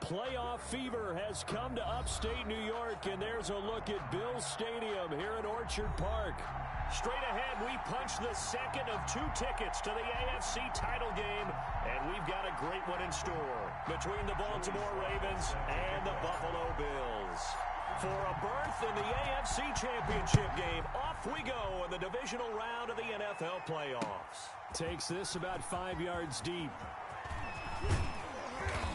Playoff fever has come to upstate New York, and there's a look at Bills Stadium here in Orchard Park. Straight ahead, we punch the second of 2 tickets to the AFC title game, and we've got a great one in store between the Baltimore Ravens and the Buffalo Bills. For a berth in the AFC Championship game, off we go in the divisional round of the NFL playoffs. Takes this about 5 yards deep.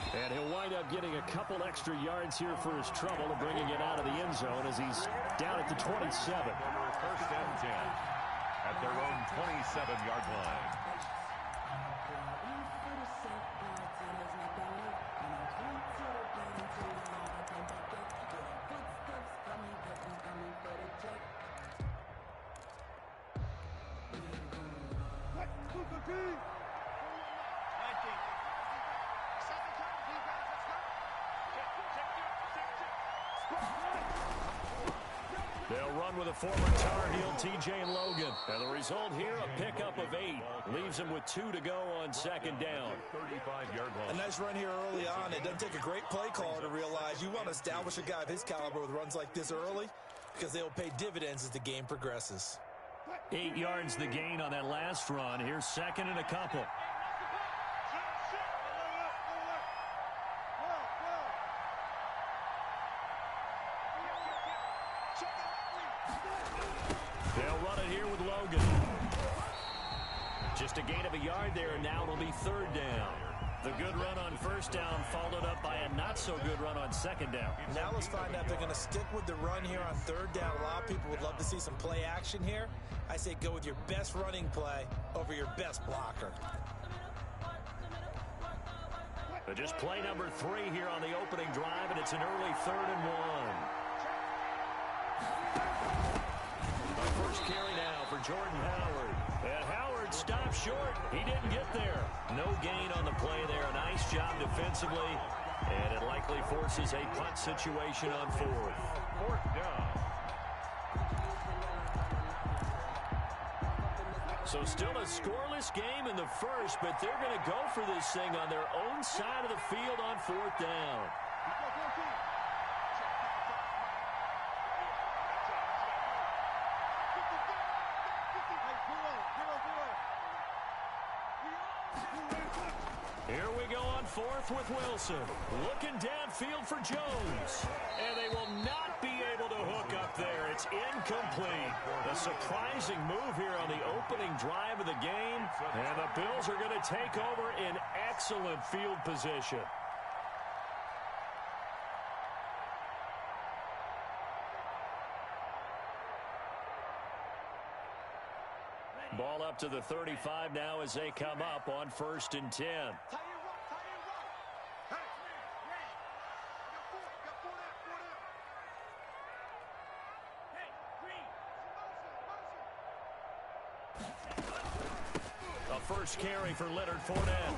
And he'll wind up getting a couple extra yards here for his trouble and bringing it out of the end zone as he's down at the 27. First and 10 at their own 27-yard line. They'll run with a former Tar Heel, T.J. Logan. And the result here, a pickup of 8. Leaves him with 2 to go on second down. 35-yard line. A nice run here early on. It doesn't take a great play caller to realize you want to establish a guy of his caliber with runs like this early because they'll pay dividends as the game progresses. 8 yards the gain on that last run. Here's second and a couple. They'll run it here with Logan. Just a gain of a yard there, and now it'll be third down. The good run on first down followed up by a not-so-good run on second down. Now let's find out if they're going to stick with the run here on third down. A lot of people would love to see some play action here. I say go with your best running play over your best blocker. But just play number 3 here on the opening drive, and it's an early 3rd and 1. Our first carry now for Jordan Howard. And Howard stopped short. He didn't get there. No gain on the play there. A nice job defensively. And it likely forces a punt situation on 4th. 4th down. So still a scoreless game in the first, but they're going to go for this thing on their own side of the field on 4th down. Here we go on 4th with Wilson. Looking downfield for Jones. And they will not be able to hook up there. It's incomplete. A surprising move here on the opening drive of the game. And the Bills are going to take over in excellent field position. Ball up to the 35 now as they come up on 1st and 10. A first carry for Leonard Fournette.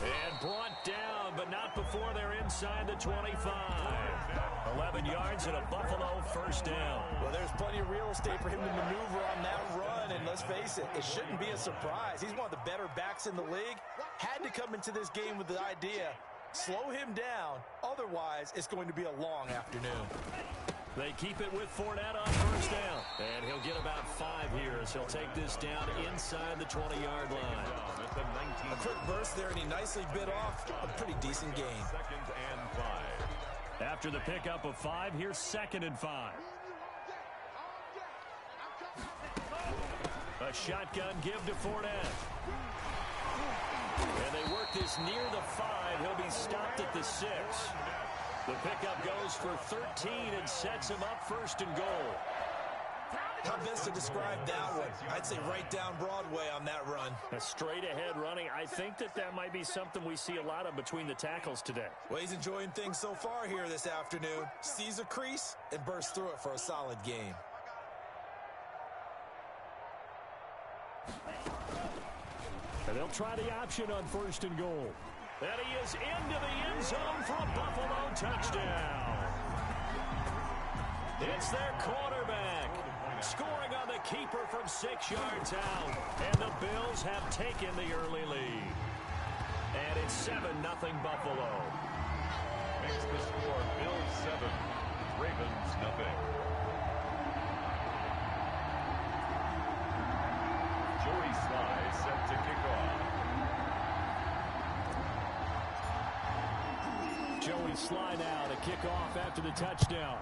And brought down, but not before they're inside the 25. 11 yards and a Buffalo first down. Well, there's plenty of real estate for him to maneuver on that run, and let's face it, it shouldn't be a surprise. He's one of the better backs in the league. Had to come into this game with the idea, slow him down, otherwise it's going to be a long afternoon. They keep it with Fournette on first down. And he'll get about 5 here as he'll take this down inside the 20-yard line. A quick burst there, and he nicely bit off a pretty decent gain. 2nd and 5. After the pickup of 5, here's 2nd and 5. A shotgun give to Fournette. And they work this near the 5. He'll be stopped at the 6. The pickup goes for 13 and sets him up 1st and goal. How best to describe that one? I'd say right down Broadway on that run. A straight-ahead running. I think that might be something we see a lot of between the tackles today. Well, he's enjoying things so far here this afternoon. Sees a crease and bursts through it for a solid game. And they'll try the option on 1st and goal. And he is into the end zone for a Buffalo touchdown. It's their quarterback scoring on the keeper from 6 yards out. And the Bills have taken the early lead. And it's 7-0 Buffalo. Makes the score Bills 7, Ravens nothing. Joey Sly set to kick off. Joey Sly now to kick off after the touchdown.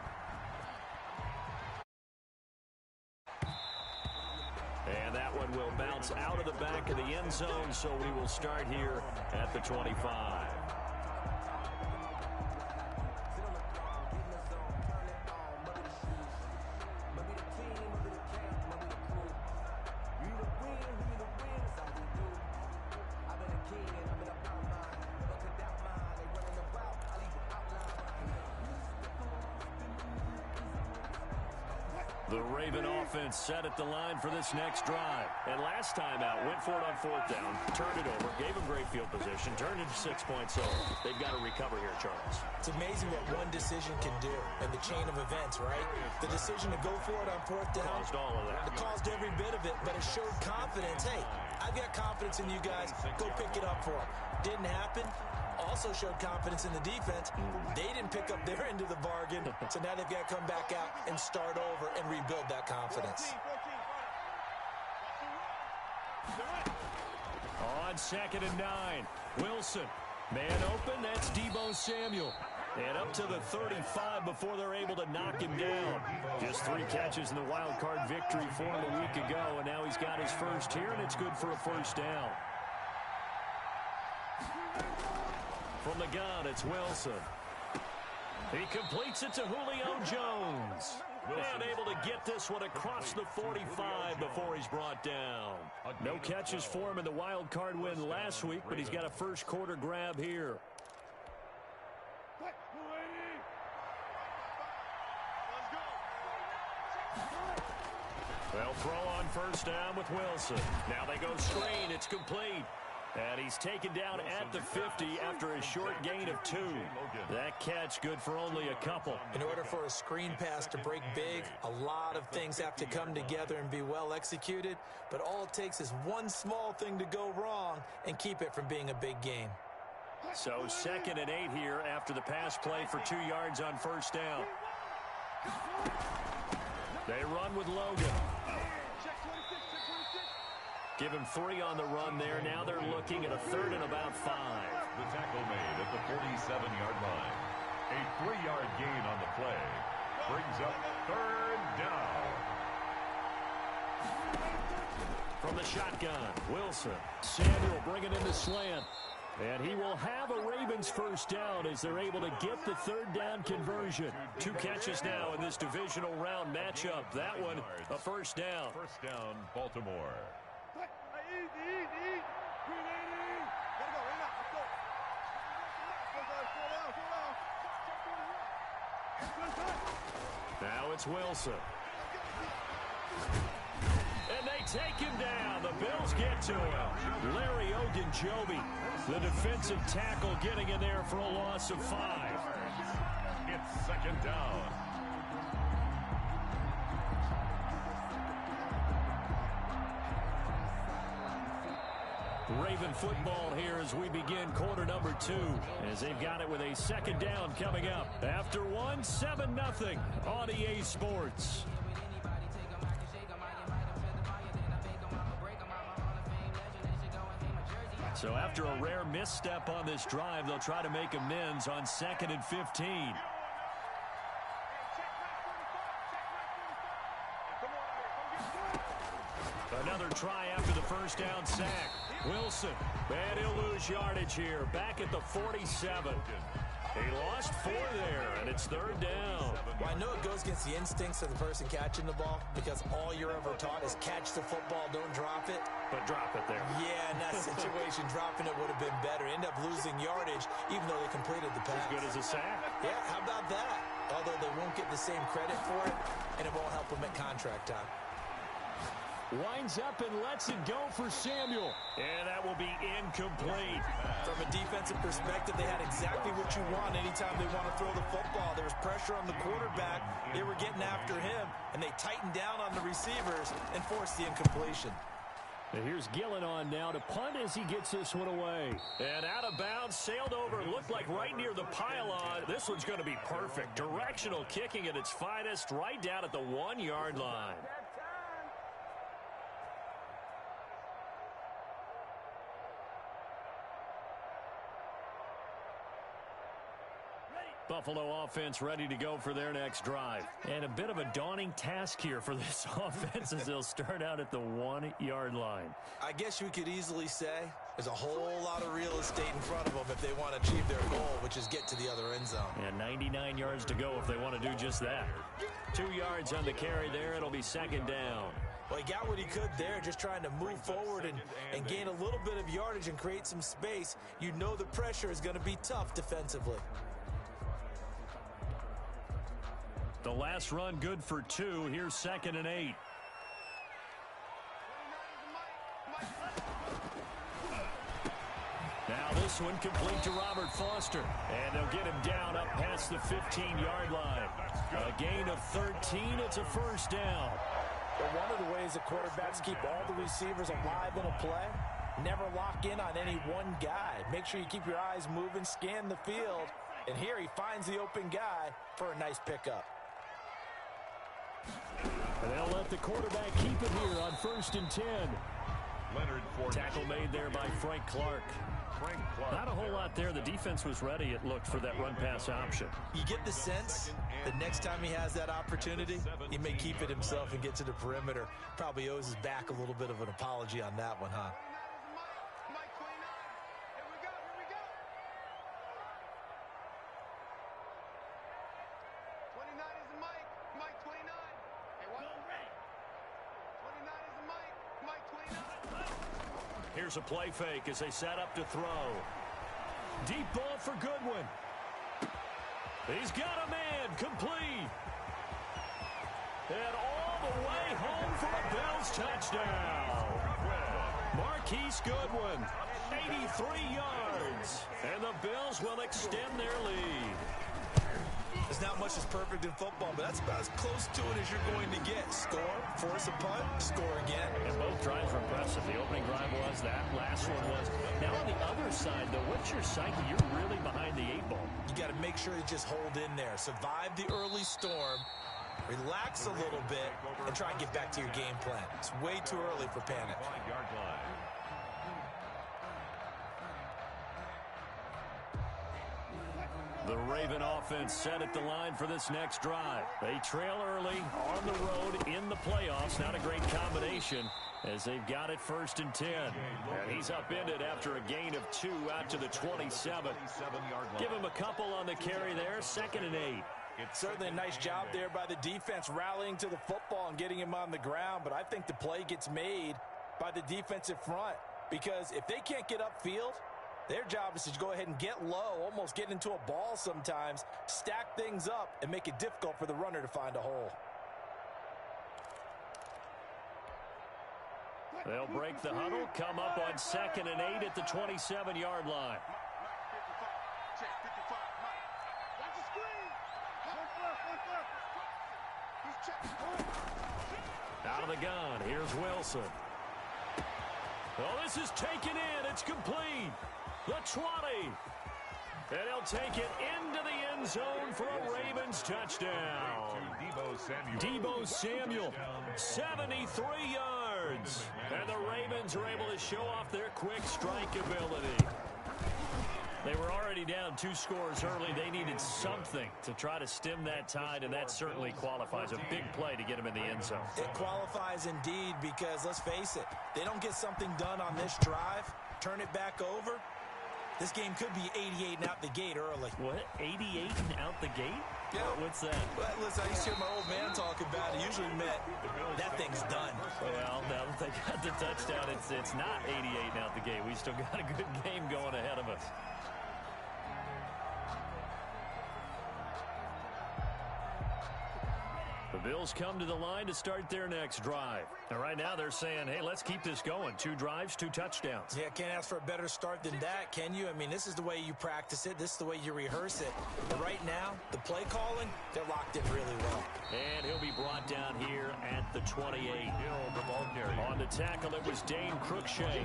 And that one will bounce out of the back of the end zone, so we will start here at the 25. The Raven offense set at the line for this next drive. And last time out, went for it on fourth down, turned it over, gave them great field position, turned it to 6 points. So they've got to recover here, Charles. It's amazing what one decision can do in the chain of events, right? The decision to go for it on fourth down. Caused all of that. It caused every bit of it, but it showed confidence. Hey, I've got confidence in you guys. Go pick it up for them. Didn't happen. Also showed confidence in the defense. They didn't pick up their end of the bargain, so now they've got to come back out and start over and rebuild that confidence. On 2nd and 9, Wilson. Man open, that's Deebo Samuel. And up to the 35 before they're able to knock him down. Just 3 catches in the wild card victory for him a week ago, and now he's got his first here, and it's good for a first down. From the gun, it's Wilson. He completes it to Julio Jones. And able to get this one across the 45 before he's brought down. No catches for him in the wild card win last week, but he's got a first quarter grab here. They'll throw on first down with Wilson. Now they go screen. It's complete. And he's taken down at the 50 after a short gain of 2. That catch good for only a couple. In order for a screen pass to break big, a lot of things have to come together and be well executed. But all it takes is one small thing to go wrong and keep it from being a big gain. So 2nd and 8 here after the pass play for 2 yards on first down. They run with Logan. Give him 3 on the run there. Now they're looking at a 3rd and about 5. The tackle made at the 47-yard line. A 3-yard gain on the play. Brings up 3rd down. From the shotgun, Wilson. Samuel bringing in the slant. And he will have a Ravens first down as they're able to get the 3rd down conversion. 2 catches now in this divisional round matchup. That one, a first down. First down, Baltimore. Now it's Wilson. And they take him down. The Bills get to him. Larry Ogunjobi, the defensive tackle, getting in there for a loss of 5. It's 2nd down. Raven football here as we begin quarter number 2, as they've got it with a 2nd down coming up. After 1, 7-0 on EA Sports. So after a rare misstep on this drive, they'll try to make amends on 2nd and 15. Another try after the first down sack. Wilson, and he'll lose yardage here. Back at the 47. He lost 4 there, and it's 3rd down. Well, I know it goes against the instincts of the person catching the ball, because all you're ever taught is catch the football, don't drop it. But drop it there. Yeah, in that situation, dropping it would have been better. End up losing yardage, even though they completed the pass. As good as a sack. Yeah, how about that? Although they won't get the same credit for it, and it won't help them at contract time. Winds up and lets it go for Samuel. And that will be incomplete. From a defensive perspective, they had exactly what you want anytime they want to throw the football. There was pressure on the quarterback. They were getting after him, and they tightened down on the receivers and forced the incompletion. Here's Gillen on now to punt as he gets this one away. And out of bounds, sailed over, looked like right near the pylon. This one's going to be perfect. Directional kicking at its finest, right down at the 1-yard line. Buffalo offense ready to go for their next drive. And a bit of a daunting task here for this offense as they'll start out at the 1-yard line. I guess you could easily say there's a whole lot of real estate in front of them if they want to achieve their goal, which is get to the other end zone. And 99 yards to go if they want to do just that. 2 yards on the carry there. It'll be second down. Well, he got what he could there, just trying to move forward and gain a little bit of yardage and create some space. You know the pressure is going to be tough defensively. The last run good for 2. Here's 2nd and 8. Now this one complete to Robert Foster. And they'll get him down up past the 15-yard line. A gain of 13. It's a first down. But one of the ways that quarterbacks keep all the receivers alive in a play, never lock in on any one guy. Make sure you keep your eyes moving, scan the field. And here he finds the open guy for a nice pickup. And they'll let the quarterback keep it here on 1st and 10. Tackle made there by Frank Clark. Not a whole lot there. The defense was ready, it looked, for that run-pass option. You get the sense that next time he has that opportunity, he may keep it himself and get to the perimeter. Probably owes his back a little bit of an apology on that one, huh? Here's a play fake as they set up to throw. Deep ball for Goodwin. He's got a man, complete. And all the way home for a Bills touchdown. Marquise Goodwin, 83 yards. And the Bills will extend their lead. There's not much that's perfect in football, but that's about as close to it as you're going to get. Score, force a punt, score again. And both drives were impressive. The opening drive was, that last one was. Now on the other side, though, what's your psyche? You're really behind the 8 ball. You got to make sure you just hold in there. Survive the early storm, relax a little bit, and try and get back to your game plan. It's way too early for panic. The Raven offense set at the line for this next drive. They trail early on the road in the playoffs. Not a great combination as they've got it 1st and 10. And he's upended after a gain of 2 out to the 27. Give him a couple on the carry there. 2nd and 8. It's certainly a nice job there by the defense rallying to the football and getting him on the ground. But I think the play gets made by the defensive front, because if they can't get upfield, their job is to go ahead and get low, almost get into a ball sometimes, stack things up, and make it difficult for the runner to find a hole. They'll break the huddle, come up on 2nd and 8 at the 27-yard line. Out of the gun, here's Wilson. Oh, this is taken in. It's complete. The 20. And he'll take it into the end zone for a Ravens touchdown. Deebo Samuel, 73 yards. And the Ravens are able to show off their quick strike ability. They were already down 2 scores early. They needed something to try to stem that tide, and that certainly qualifies. A big play to get him in the end zone. It qualifies indeed, because let's face it, they don't get something done on this drive, turn it back over, this game could be 88 and out the gate early. What? 88 and out the gate? Yeah. What's that? Well, listen, I used to hear my old man talk about it. Usually meant that thing's done. Well, now that they got the touchdown, it's not 88 and out the gate. We still got a good game going ahead of us. The Bills come to the line to start their next drive. And right now they're saying, hey, let's keep this going. 2 drives, 2 touchdowns. Yeah, can't ask for a better start than that, can you? I mean, this is the way you practice it. This is the way you rehearse it. But right now, the play calling, they're locked in really well. And he'll be brought down here at the 28. On the tackle, it was Dane Cruikshank.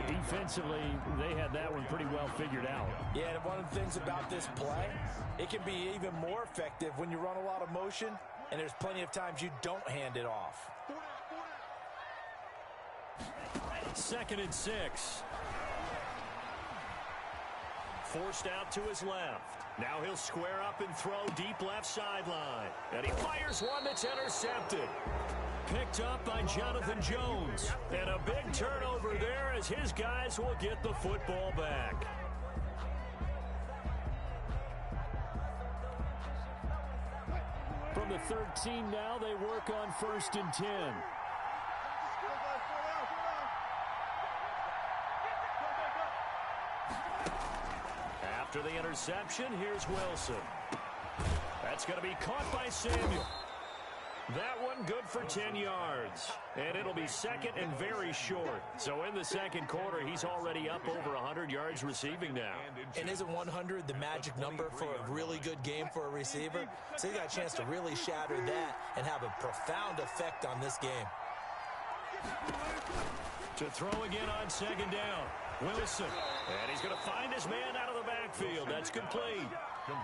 Defensively, they had that one pretty well figured out. Yeah, and one of the things about this play, it can be even more effective when you run a lot of motion, and there's plenty of times you don't hand it off. 2nd and 6. Forced out to his left. Now he'll square up and throw deep left sideline. And he fires one that's intercepted. Picked up by Jonathan Jones. And a big turnover there as his guys will get the football back. From the 13 now, they work on 1st and 10. After the interception, here's Wilson. That's going to be caught by Samuel. That one good for 10 yards. And it'll be 2nd and very short. So in the 2nd quarter, he's already up over 100 yards receiving now. And isn't 100 the magic number for a really good game for a receiver? So he got a chance to really shatter that and have a profound effect on this game. To throw again on 2nd down. Wilson. And he's going to find his man out of the backfield. That's complete.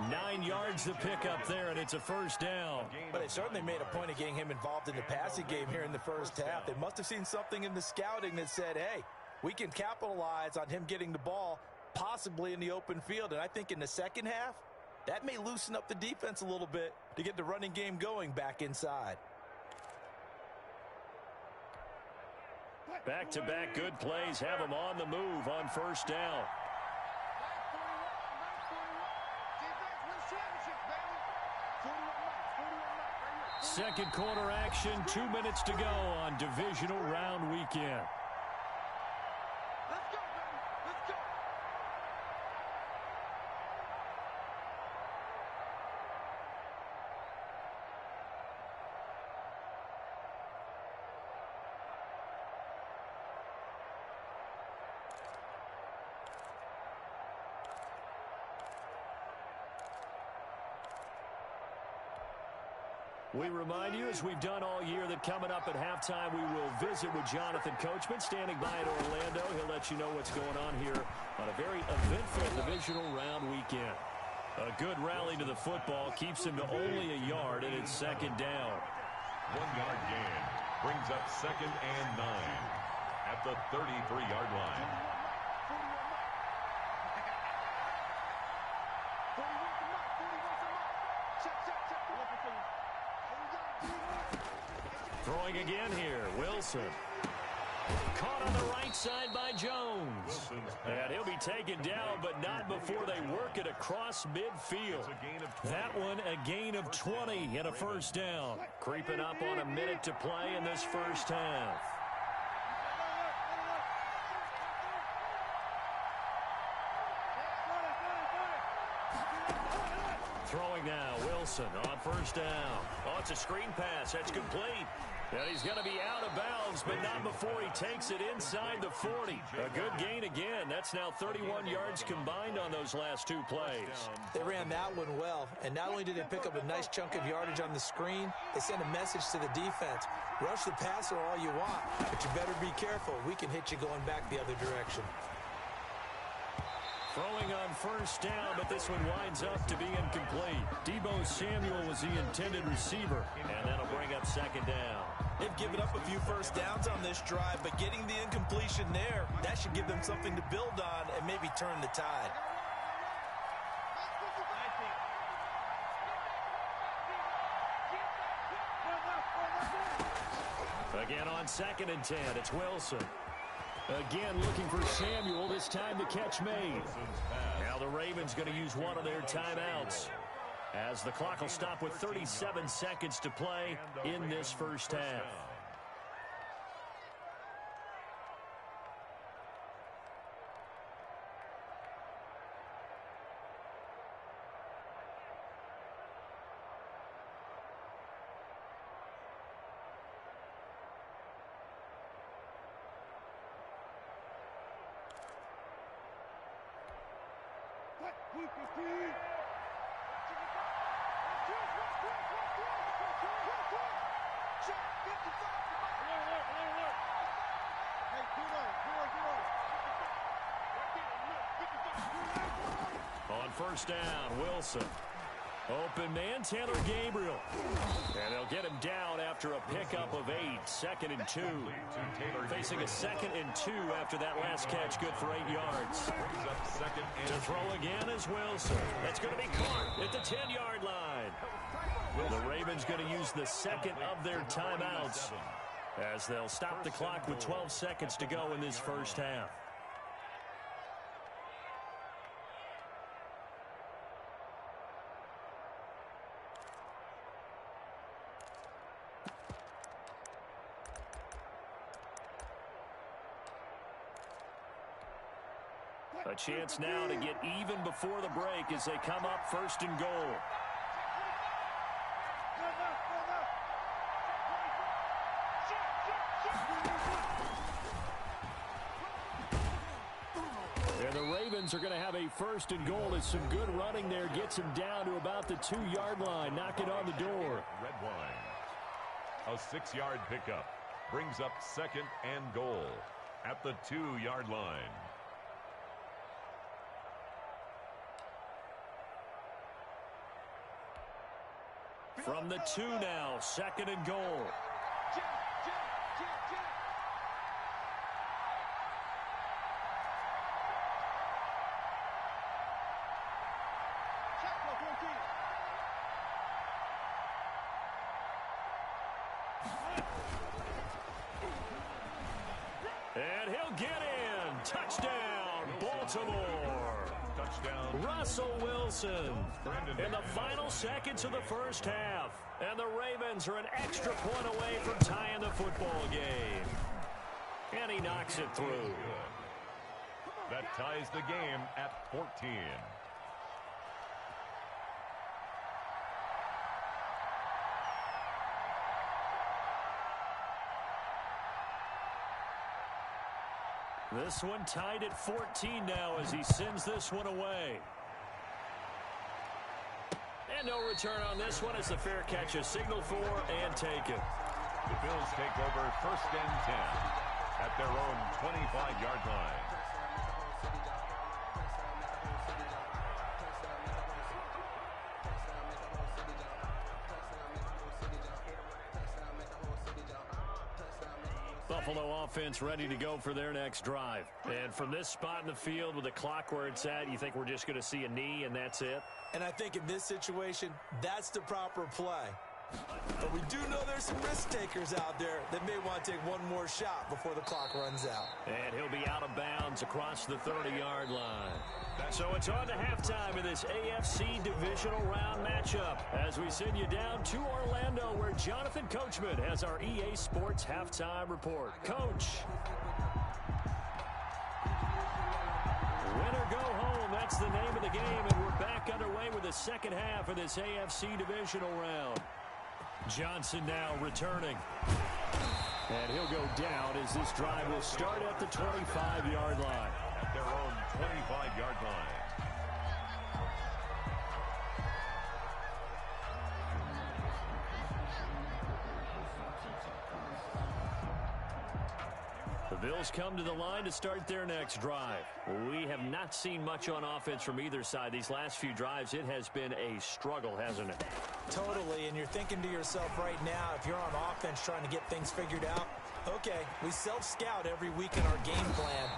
9 yards to pick up there, and it's a 1st down. But they certainly made a point of getting him involved in the passing game here in the 1st half. They must have seen something in the scouting that said, hey, we can capitalize on him getting the ball possibly in the open field. And I think in the 2nd half, that may loosen up the defense a little bit to get the running game going back inside. Back-to-back good plays have him on the move on 1st down. Second quarter action, 2 minutes to go on divisional round weekend. We remind you, as we've done all year, that coming up at halftime, we will visit with Jonathan Coachman standing by at Orlando. He'll let you know what's going on here on a very eventful divisional round weekend. A good rally to the football keeps him to only a yard, and it's 2nd down. 1-yard gain brings up 2nd and 9 at the 33-yard line. Throwing again here, Wilson. Caught on the right side by Jones. And he'll be taken down, but not before they work it across midfield. That one a gain of 20 and a 1st down. Creeping up on a minute to play in this 1st half. Throwing now, Wilson on 1st down. Oh, it's a screen pass. That's complete. And he's going to be out of bounds, but not before he takes it inside the 40. A good gain again. That's now 31 yards combined on those last 2 plays. They ran that one well, and not only did they pick up a nice chunk of yardage on the screen, they sent a message to the defense. Rush the passer all you want, but you better be careful. We can hit you going back the other direction. Throwing on 1st down, but this one winds up to be incomplete. Deebo Samuel was the intended receiver, and that'll bring up 2nd down. They've given up a few 1st downs on this drive, but getting the incompletion there, that should give them something to build on and maybe turn the tide. Again on 2nd and 10, it's Wilson. Again looking for Samuel, this time the catch made. Now the Ravens going to use one of their timeouts, as the clock will stop with 37 seconds to play in this 1st half. On first down, Wilson. Open man, Taylor Gabriel. And they'll get him down after a pickup of 8. 2nd and 2. Facing a 2nd and 2 after that last catch. Good for 8 yards. To throw again is Wilson. That's going to be caught at the 10-yard line. The Ravens going to use the second of their timeouts as they'll stop the clock with 12 seconds to go in this first half. A chance now to get even before the break as they come up 1st and goal. And the Ravens are going to have a 1st and goal as some good running there gets him down to about the 2-yard line. Knock it on the door. Red wine. A 6-yard pickup brings up 2nd and goal at the 2-yard line. From the 2 now, 2nd and goal. And he'll get in. Touchdown, Baltimore. Touchdown, Russell Wilson in the final seconds of the first half. And the Ravens are an extra point away from tying the football game. And he knocks it through. That ties the game at 14. This one tied at 14 now as he sends this one away. And no return on this one as the fair catch is signaled for and taken. The Bills take over 1st and 10 at their own 25-yard line. Buffalo offense ready to go for their next drive. And from this spot in the field with the clock where it's at, you think we're just going to see a knee and that's it? And I think in this situation, that's the proper play. But we do know there's some risk takers out there that may want to take one more shot before the clock runs out. And he'll be out of bounds across the 30-yard line. So it's on to halftime in this AFC divisional round matchup as we send you down to Orlando where Jonathan Coachman has our EA Sports halftime report. Coach. Win or go home, that's the name of the game, and we're back underway with the second half of this AFC divisional round. Johnson now returning. And he'll go down as this drive will start at the 25-yard line. At their own 25-yard line. The Bills come to the line to start their next drive. We have not seen much on offense from either side. These last few drives, it has been a struggle, hasn't it? Totally, and you're thinking to yourself right now, if you're on offense trying to get things figured out, okay, we self-scout every week in our game plan.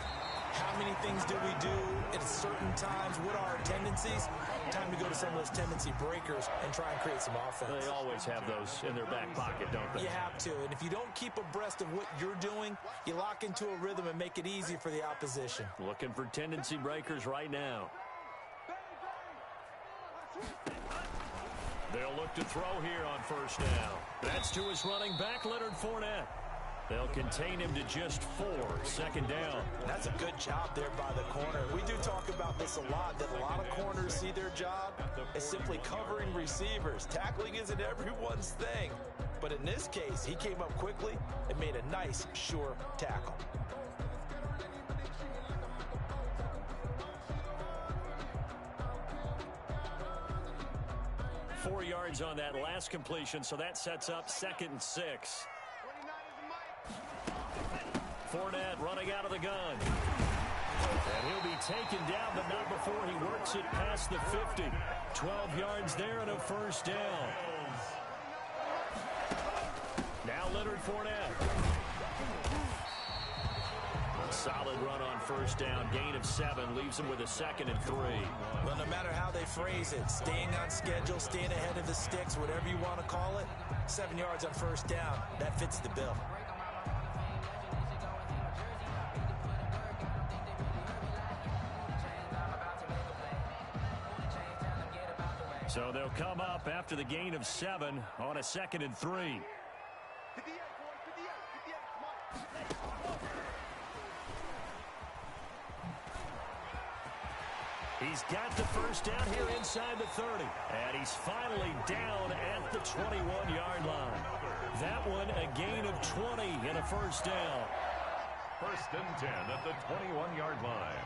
How many things do we do at certain times? What are our tendencies? Time to go to some of those tendency breakers and try and create some offense. They always have those in their back pocket, don't they? You have to, and if you don't keep abreast of what you're doing, you lock into a rhythm and make it easy for the opposition. Looking for tendency breakers right now. They'll look to throw here on first down. That's to his running back, Leonard Fournette. They'll contain him to just 4, second down. That's a good job there by the corner. We do talk about this a lot, that a lot of corners see their job as simply covering receivers. Tackling isn't everyone's thing. But in this case, he came up quickly and made a nice, sure tackle. 4 yards on that last completion, so that sets up 2nd and 6. Fournette running out of the gun. And he'll be taken down, but not before he works it past the 50. 12 yards there and a first down. Now Leonard Fournette. Solid run on first down. Gain of 7 leaves him with a 2nd and 3. Well, no matter how they phrase it, staying on schedule, staying ahead of the sticks, whatever you want to call it, 7 yards on first down, that fits the bill. So they'll come up after the gain of 7 on a 2nd and 3. He's got the first down here inside the 30. And he's finally down at the 21-yard line. That one a gain of 20 and a first down. 1st and 10 at the 21-yard line.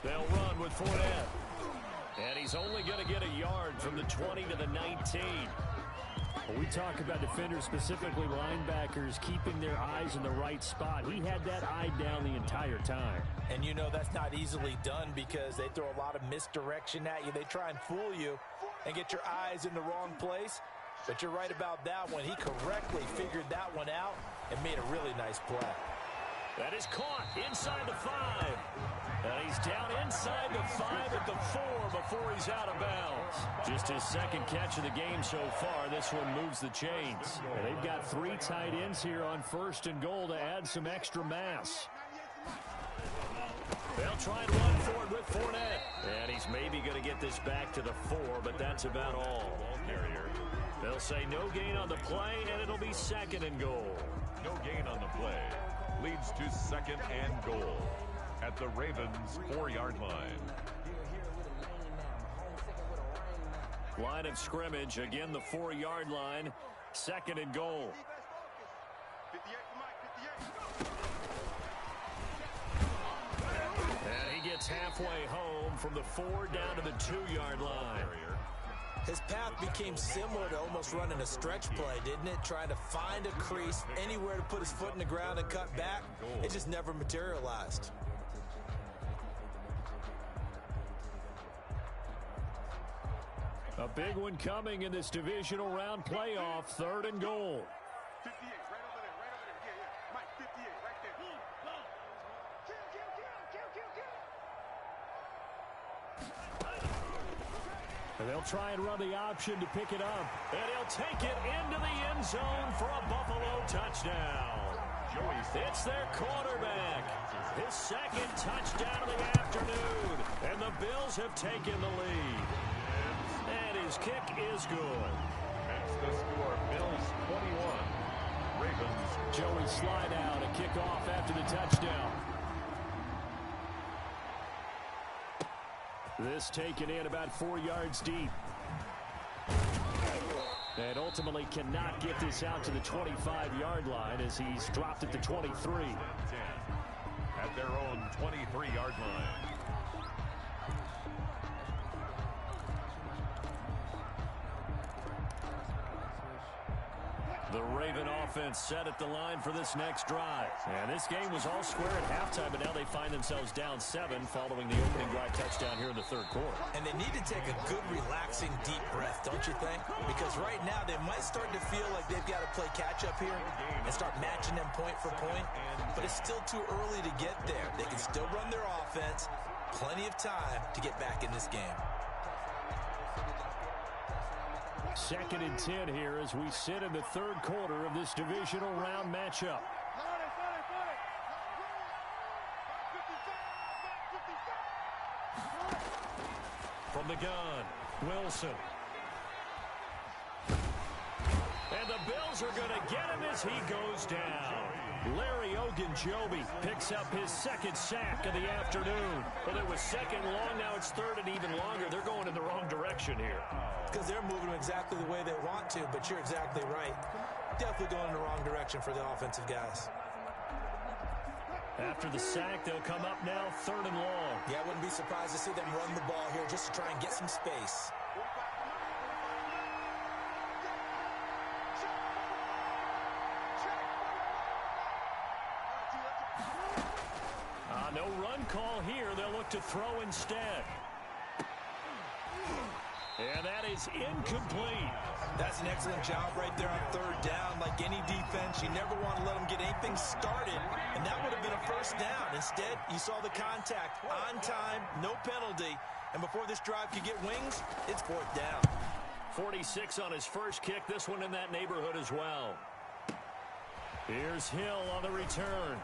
They'll run with Fournette. And he's only going to get a yard from the 20 to the 19. When we talk about defenders, specifically linebackers, keeping their eyes in the right spot, he had that eye down the entire time. And you know that's not easily done because they throw a lot of misdirection at you. They try and fool you and get your eyes in the wrong place. But you're right about that one. He correctly figured that one out and made a really nice play. That is caught inside the 5. And he's down inside the 5 at the 4 before he's out of bounds. Just his 2nd catch of the game so far. This one moves the chains. Well, they've got 3 tight ends here on 1st and goal to add some extra mass. They'll try and run forward with Fournette. And he's maybe going to get this back to the 4, but that's about all. They'll say no gain on the play, and it'll be 2nd and goal. No gain on the play. Leads to 2nd and goal at the Ravens' 4-yard line. Line of scrimmage, again the 4-yard line, 2nd and goal. And he gets halfway home from the 4 down to the 2-yard line. His path became similar to almost running a stretch play, didn't it? Trying to find a crease, anywhere to put his foot in the ground and cut back. It just never materialized. A big one coming in this divisional round playoff, 3rd and goal. 58, right over there, yeah. Mike, 58, right there. And they'll try and run the option to pick it up. And he'll take it into the end zone for a Buffalo touchdown. It's their quarterback. His 2nd touchdown of the afternoon. And the Bills have taken the lead. And his kick is good. That's the score. Bills 21. Ravens. Joey slide out, a kickoff after the touchdown. This taken in about 4 yards deep. And ultimately cannot get this out to the 25-yard line as he's dropped at the 23. At their own 23-yard line. The Raven offense set at the line for this next drive. And this game was all square at halftime, but now they find themselves down 7 following the opening drive touchdown here in the 3rd quarter. And they need to take a good, relaxing, deep breath, don't you think? Because right now they might start to feel like they've got to play catch-up here and start matching them point for point. But it's still too early to get there. They can still run their offense. Plenty of time to get back in this game. 2nd and 10 here as we sit in the 3rd quarter of this divisional round matchup. From the gun, Wilson. And the Bills are going to get him as he goes down. Larry Ogunjobi picks up his 2nd sack of the afternoon. Well, it was 2nd long, now it's 3rd and even longer. They're going in the wrong direction here. Because they're moving exactly the way they want to, but you're exactly right. Definitely going in the wrong direction for the offensive guys. After the sack, they'll come up now 3rd and long. Yeah, I wouldn't be surprised to see them run the ball here just to try and get some space. No run call here. They'll look to throw instead. And that is incomplete. That's an excellent job right there on 3rd down. Like any defense, you never want to let them get anything started, and that would have been a 1st down. Instead, you saw the contact on time, no penalty, and before this drive could get wings, it's 4th down. 46 on his first kick. This one in that neighborhood as well. Here's Hill on the return.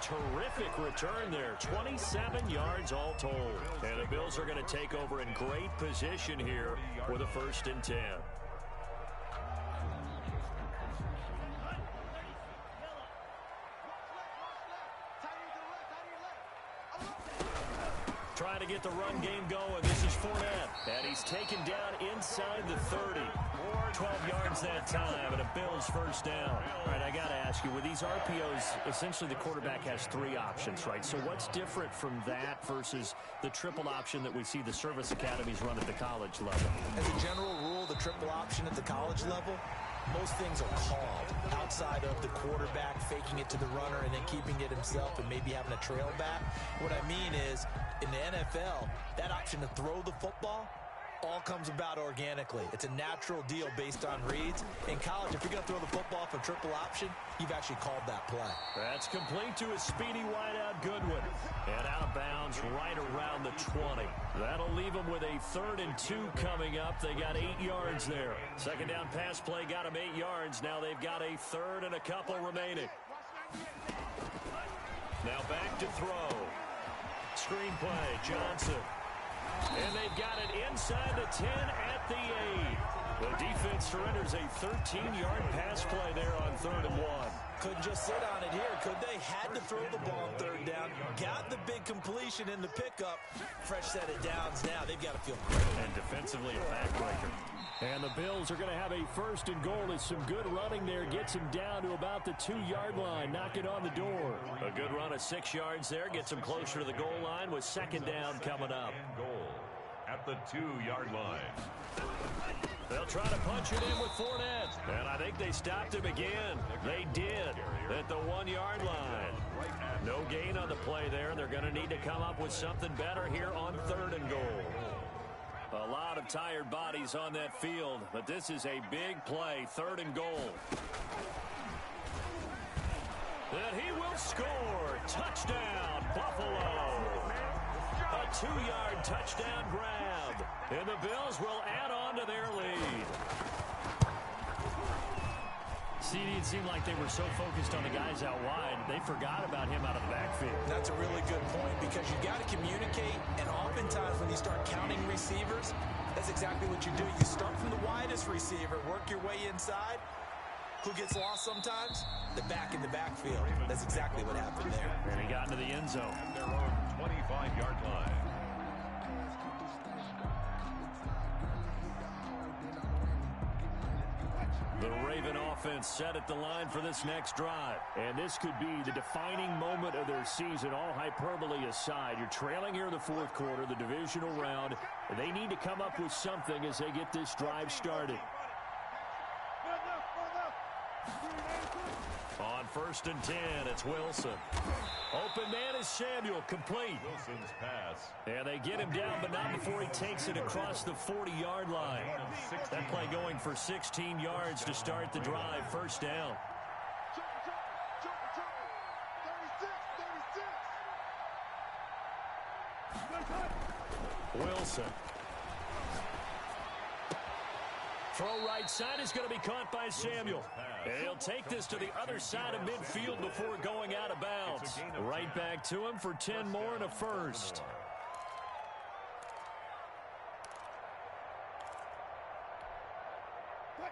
Terrific return there. 27 yards all told. And the Bills are going to take over in great position here with a 1st and 10. Trying to get the run game going. This is Fournette. And he's taken down inside the 30. 12 yards that time, and a Bills 1st down. All right, I got to ask you, with these RPOs, essentially the quarterback has 3 options, right? So what's different from that versus the triple option that we see the service academies run at the college level? As a general rule, the triple option at the college level, most things are called outside of the quarterback faking it to the runner and then keeping it himself and maybe having a trail back. What I mean is, in the NFL, that option to throw the football all comes about organically. It's a natural deal based on reads. In college, if you're going to throw the football for triple option, you've actually called that play. That's complete to a speedy wideout Goodwin. And out of bounds right around the 20. That'll leave them with a 3rd and 2 coming up. They got 8 yards there. 2nd down pass play got them 8 yards. Now they've got a 3rd and a couple remaining. Now back to throw. Screen play, Johnson. And they've got it inside the 10 at the 8. The defense surrenders a 13-yard pass play there on 3rd and 1. Couldn't just sit on it here, could they? Had to throw the ball on 3rd down. Got the big completion in the pickup. Fresh set of downs now. They've got to feel great. And defensively a backbreaker. And the Bills are going to have a 1st and goal as some good running there gets him down to about the 2-yard line. Knock it on the door. A good run of 6 yards there gets him closer to the goal line with 2nd down coming up. Goal at the 2-yard line. They'll try to punch it in with Fournette. And I think they stopped him again. They did at the 1-yard line. No gain on the play there. They're going to need to come up with something better here on 3rd and goal. A lot of tired bodies on that field, but this is a big play. 3rd and goal. And he will score. Touchdown, Buffalo. A 2-yard touchdown grab. And the Bills will add on to their lead. See, it seemed like they were so focused on the guys out wide, they forgot about him out of the backfield. That's a really good point because you got to communicate, and oftentimes when you start counting receivers, that's exactly what you do. You start from the widest receiver, work your way inside. Who gets lost sometimes? The back in the backfield. That's exactly what happened there. And he got into the end zone. At their own 25-yard line. The Raven offense set at the line for this next drive. And this could be the defining moment of their season, all hyperbole aside. You're trailing here in the 4th quarter, the divisional round. They need to come up with something as they get this drive started. On 1st and 10, it's Wilson. Open man is Samuel, complete. Wilson's pass. And they get him down, but not before he takes it across the 40-yard line. That play going for 16 yards to start the drive. 1st down. Wilson. Throw right side is going to be caught by Samuel. And he'll take this to the other side of midfield before going out of bounds. Right back to him for 10 more and a 1st.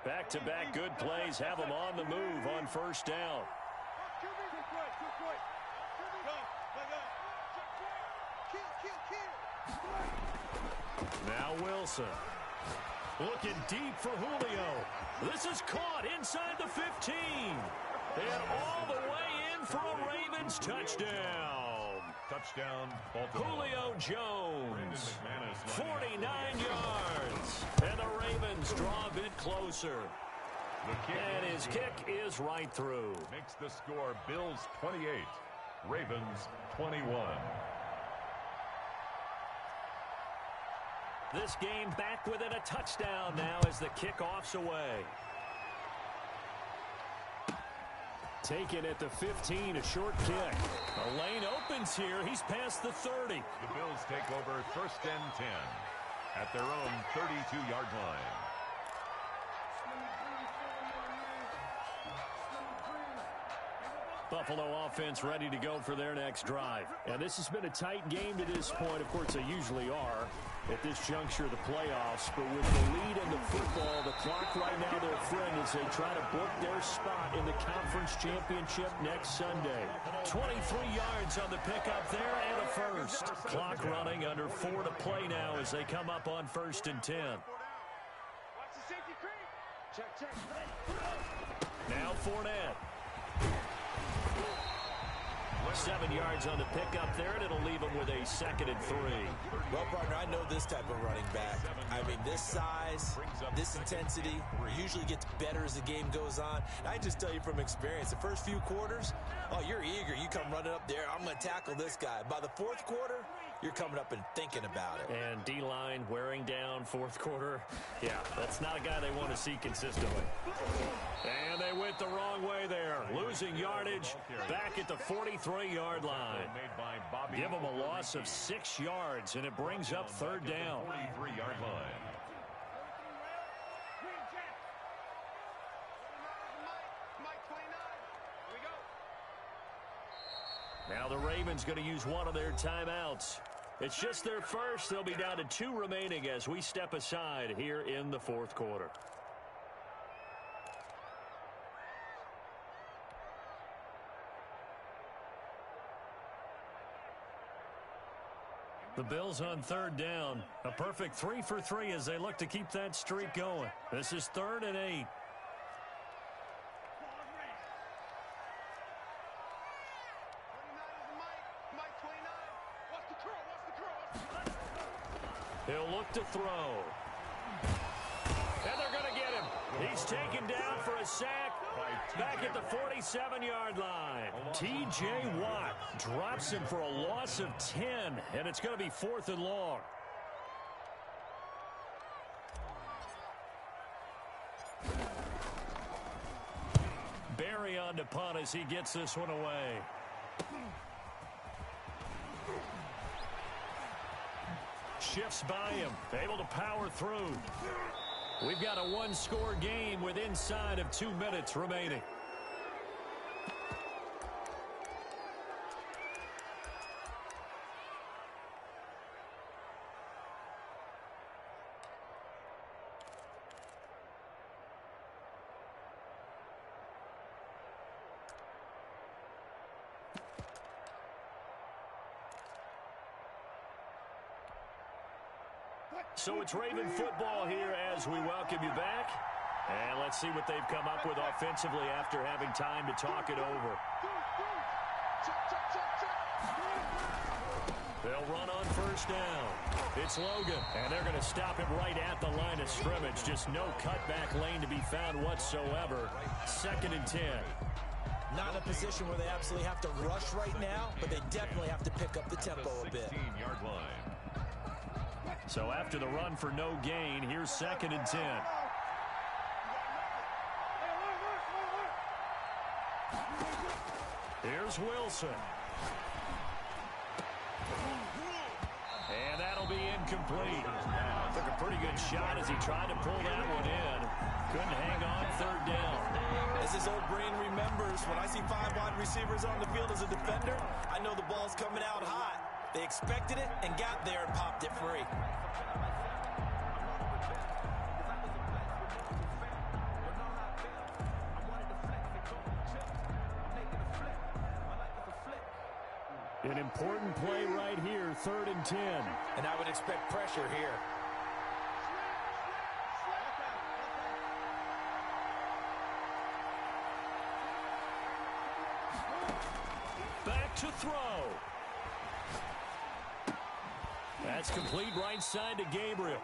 Back-to-back good plays have them on the move on 1st down. Now Wilson. Looking deep for Julio. This is caught inside the 15. And all the way in for a Ravens touchdown. Touchdown, Baltimore. Julio Jones, 49 yards. And the Ravens draw a bit closer. And his kick is right through. Makes the score Bills 28, Ravens 21. This game back within a touchdown now as the kickoff's away. Taken at the 15, a short kick. The lane opens here. He's past the 30. The Bills take over 1st and 10 at their own 32-yard line. Buffalo offense ready to go for their next drive. And this has been a tight game to this point. Of course, they usually are at this juncture of the playoffs. But with the lead in the football, the clock right now their friend as they try to book their spot in the conference championship next Sunday. 23 yards on the pickup there and a first. Clock running under 4 to play now as they come up on 1st and 10. Watch the safety creep. Check. Now Fournette. 7 yards on the pickup there, and it'll leave him with a 2nd and 3. Well, partner, I know this type of running back. I mean, this size, this intensity usually gets better as the game goes on. And I just tell you from experience, the first few quarters, oh, you're eager. You come running up there, I'm going to tackle this guy. By the 4th quarter, you're coming up and thinking about it. And D-line wearing down 4th quarter. Yeah, that's not a guy they want to see consistently. And they went the wrong way there. Losing yardage back at the 43-yard line. Give them a loss of 6 yards, and it brings up 3rd down. 43-yard line. Now the Ravens going to use one of their timeouts. It's just their first. They'll be down to 2 remaining as we step aside here in the 4th quarter. The Bills on 3rd down. A perfect 3 for 3 as they look to keep that streak going. This is 3rd and 8. He'll look to throw. And they're going to get him. He's taken down for a sack back at the 47-yard line. T.J. Watt drops him for a loss of 10, and it's going to be 4th and long. Barry on to punt as he gets this one away. Shifts by him, able to power through. We've got a 1-score game with inside of 2 minutes remaining. So it's Raven football here as we welcome you back. And let's see what they've come up with offensively after having time to talk it over. They'll run on 1st down. It's Logan, and they're going to stop him right at the line of scrimmage. Just no cutback lane to be found whatsoever. 2nd and 10. Not in a position where they absolutely have to rush right now, but they definitely have to pick up the tempo a bit. 16-yard line. So after the run for no gain, here's 2nd and 10. Here's Wilson. And that'll be incomplete. Took a pretty good shot as he tried to pull that one in. Couldn't hang on 3rd down. As his old brain remembers, when I see 5 wide receivers on the field as a defender, I know the ball's coming out hot. They expected it and got there and popped it free. An important play right here, 3rd and 10. And I would expect pressure here. to throw. That's complete right side to Gabriel.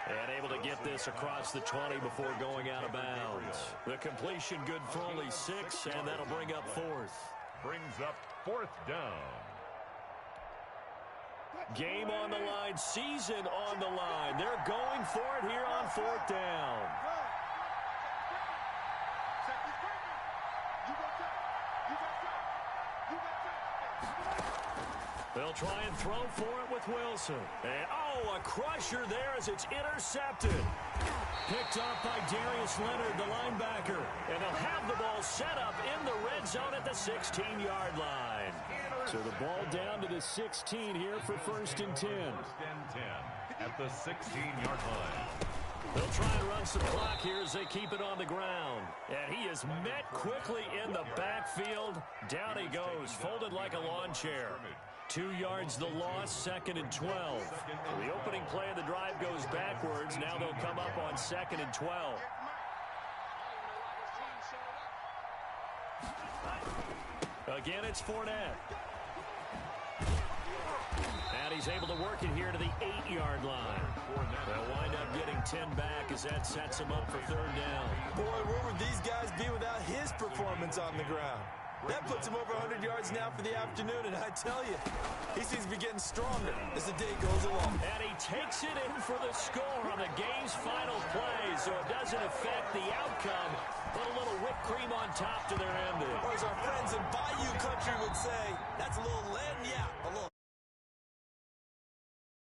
And able to get this across the 20 before going out of bounds. The completion good for only 6, and that'll bring up 4th. Brings up 4th down. Game on the line, season on the line. They're going for it here on 4th down. They'll try and throw for it with Wilson. And, a crusher there as it's intercepted. Picked up by Darius Leonard, the linebacker. And they'll have the ball set up in the red zone at the 16-yard line. So the ball down to the 16 here for 1st and 10. 1st and 10 at the 16-yard line. They'll try and run some clock here as they keep it on the ground. And he is met quickly in the backfield. Down he goes, folded like a lawn chair. 2 yards the loss, 2nd and 12. So the opening play of the drive goes backwards. Now they'll come up on 2nd and 12. Again, it's Fournette. And he's able to work it here to the 8-yard line. They'll wind up getting 10 back as that sets him up for 3rd down. Boy, where would these guys be without his performance on the ground? That puts him over 100 yards now for the afternoon, and I tell you, he seems to be getting stronger as the day goes along. And he takes it in for the score on the game's final play, so it doesn't affect the outcome. Put a little whipped cream on top to their ending. Or as our friends in Bayou Country would say, that's a little lagniappe. A little